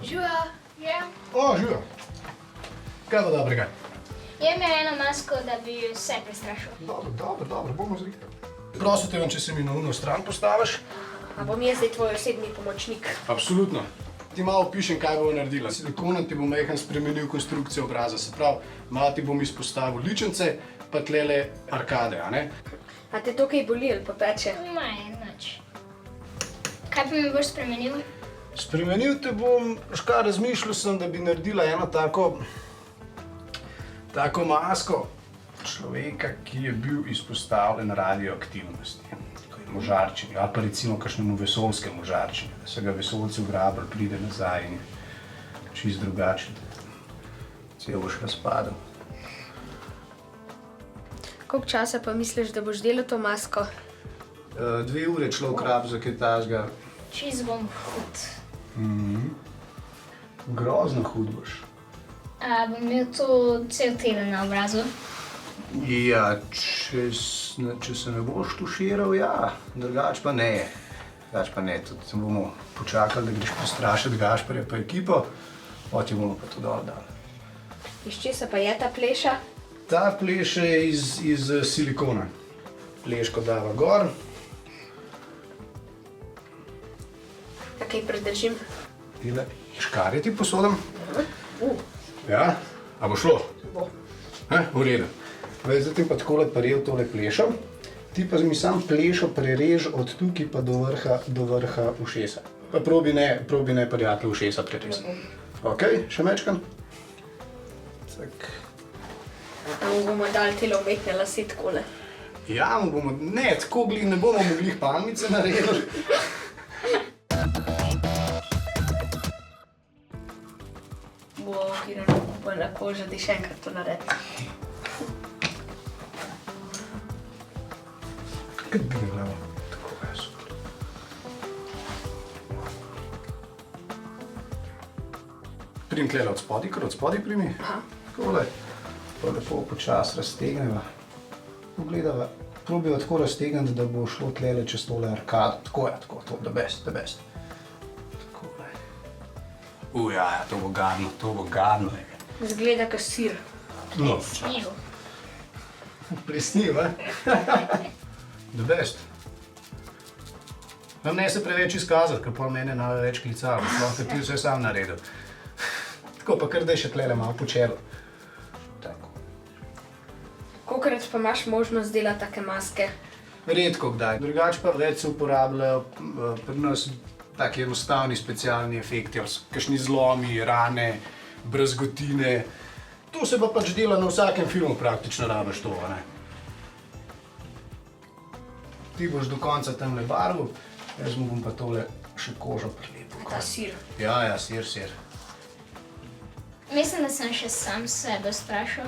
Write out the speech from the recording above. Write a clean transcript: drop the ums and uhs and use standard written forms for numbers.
Živa. Ja. O, živa. Kaj bo dobrega? Je imel eno masko, da bi vse prestrašil. Dobro, bomo zrihtali. Prosim te, če se mi na uno stran postaviš. A bom jaz zdaj tvoj osebni pomočnik? Absolutno. Ti malo opišem, kaj bo naredila. Silikonom ti bo majhen spremenil konstrukcijo obraza. Se pravi, malo ti bom izpostavil ličence, pa tlele arkade, a ne? A te to kaj boli ali pa peče? Maj, nič. Kaj pa mi boš spremenil? Spremenil te bom, škar razmišljal sem, da bi naredila eno tako masko človeka, ki je bil izpostavljen radioaktivnosti. Možarčenju, ali pa recimo kakšnemu vesoljskemu možarčenju, da se ga vesoljci ugrabili, pride nazaj in je čist drugačen. Cel boš razpadel. Koliko časa pa misliš, da boš delal to masko? 2 ure človek rab za kaj takega. Čist bom hud. Grozno hud boš. A bom imel to cel teden na obrazu? Ja, če se ne boš tuširal, ja, drugače pa ne. Tudi bomo počakali, da greš prestrašiti Gašperja pa ekipo, potem bomo pa to dol dali. Iz česa pa je ta pleša? Ta pleš je iz silikona. Pleško dava gor. Kaj predržim? Tile škarje ti posodam. Ja, a bo šlo? Bo. V redu. Zdaj ti pa takole paril tole plešo. Ti pa mi sam plešo prerež od tukaj pa do vrha ušesa. Pa probi ne prijatelj ušesa prerezati. Ok, še mečkam. Tak. A mu bomo dali tele umetne lase takole? Ja, ne, tako ne bomo mogli palmice narediti. Bo okirano kupljena koža, da še enkrat to naredi. Kaj bi ga glavo? Tako je super. Prim tlele od spodaj, kar od spodaj primi. Takole. Pa lepo počas raztegneva. Pogledava. Probiva tako raztegniti, da bo šlo tlele čez tole arkado. Tako je, to, the best. Takole. Ja, to bo gadno. Zgleda kot sir. No, Sniv. presniv, The best. Ne se preveč izkazati, ker pol mene več klical, ker ti vse sam naredil. Tako pa kar da je še tlele malo počelo. Tako. Kolikrat pa imaš možnost delati take maske? Redko kdaj. Drugače pa več se uporabljajo pri nas taki enostavni specialni efekti, kakšni zlomi, rane, brazgotine. To se pa pač dela na vsakem filmu praktično rabiš to, ne? Ti boš do konca tamle barvu, jaz mu bom pa tole še kožo prilepil. Ta sir. Ja, sir. Mislim, da sem še sam sebe strašil.